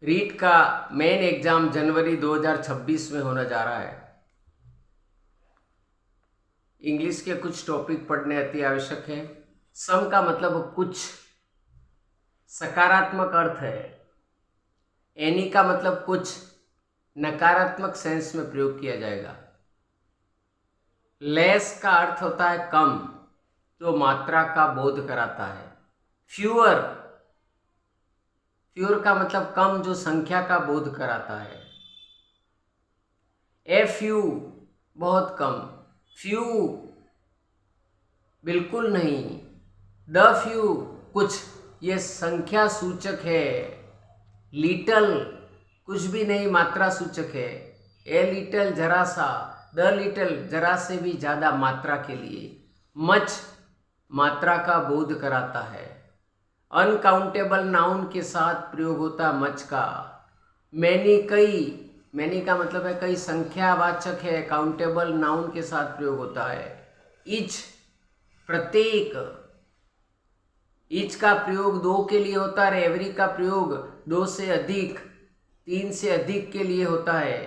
रीट का main exam जनवरी 2026 में होने जा रहा है। इंग्लिश के कुछ टॉपिक पढ़ने अति आवश्यक है। सम का मतलब कुछ, सकारात्मक अर्थ है। एनी का मतलब कुछ, नकारात्मक सेंस में प्रयोग किया जाएगा। लेस का अर्थ होता है कम, जो मात्रा का बोध कराता है। फ्यूअर, फ्यूअर का मतलब कम, जो संख्या का बोध कराता है। ए फ्यू बहुत कम, फ्यू बिल्कुल नहीं, द फ्यू कुछ, ये संख्या सूचक है। लिटल कुछ भी नहीं, मात्रा सूचक है। ए लिटल जरा सा, द लिटल जरा से भी ज़्यादा मात्रा के लिए। मच मात्रा का बोध कराता है। अनकाउंटेबल नाउन के साथ प्रयोग होता है मच का। मैनी कई, मैनी का मतलब है कई, संख्यावाचक है। काउंटेबल नाउन के साथ प्रयोग होता है। ईच प्रत्येक, ईच का प्रयोग दो के लिए होता है। एवरी का प्रयोग दो से अधिक, तीन से अधिक के लिए होता है।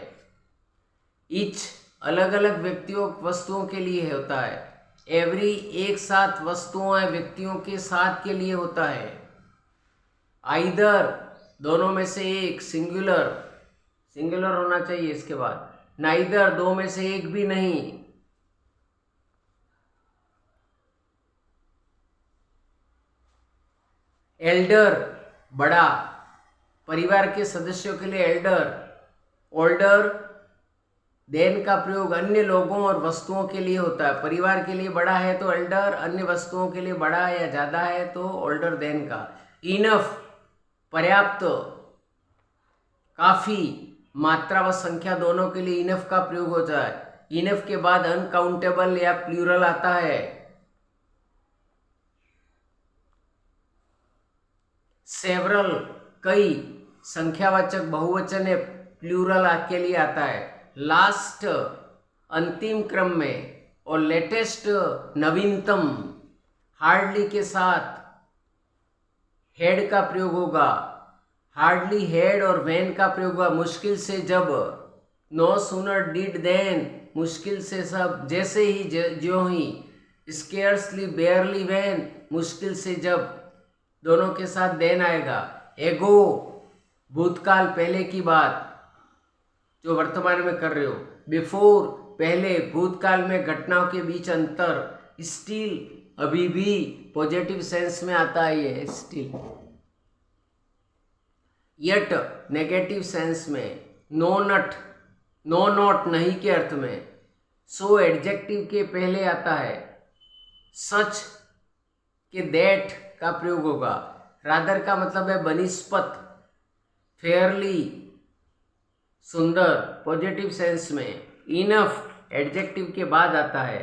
ईच अलग अलग व्यक्तियों वस्तुओं के लिए होता है। एवरी एक साथ वस्तुओं या व्यक्तियों के साथ के लिए होता है। आइदर दोनों में से एक, सिंगुलर, सिंगुलर होना चाहिए इसके बाद। नाइदर दो में से एक भी नहीं। एल्डर बड़ा, परिवार के सदस्यों के लिए एल्डर। ओल्डर देन का प्रयोग अन्य लोगों और वस्तुओं के लिए होता है। परिवार के लिए बड़ा है तो एल्डर, अन्य वस्तुओं के लिए बड़ा या ज़्यादा है तो ओल्डर देन का। इनफ पर्याप्त, काफ़ी, मात्रा व संख्या दोनों के लिए इनफ का प्रयोग होता है। इनफ के बाद अनकाउंटेबल या प्लूरल आता है। सेवरल कई, संख्यावाचक बहुवचन है, प्लूरल के लिए आता है। लास्ट अंतिम क्रम में, और लेटेस्ट नवीनतम। हार्डली के साथ हेड का प्रयोग होगा। हार्डली हेड और वैन का प्रयोग होगा। मुश्किल से जब, नो सूनर डिड देन, मुश्किल से सब, जैसे ही, ज्यों ही। स्केयर्सली बेयरली वैन, मुश्किल से जब, दोनों के साथ देन आएगा। एगो भूतकाल, पहले की बात जो वर्तमान में कर रहे हो। बिफोर पहले, भूतकाल में घटनाओं के बीच अंतर। स्टिल अभी भी, पॉजिटिव सेंस में आता है ये स्टिल। यट नेगेटिव सेंस में। नो नट, नो नॉट नहीं के अर्थ में। सो एडजेक्टिव के पहले आता है। सच के दैट का प्रयोग होगा। रादर का मतलब है बनिस्पत। फेयरली सुंदर, पॉजिटिव सेंस में। इनफ एडजेक्टिव के बाद आता है।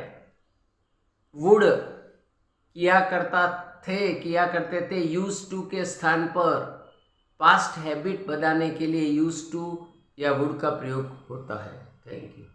वुड किया करता थे, किया करते थे, यूज टू के स्थान पर पास्ट हैबिट बताने के लिए यूज टू या वुड का प्रयोग होता है। Thank you.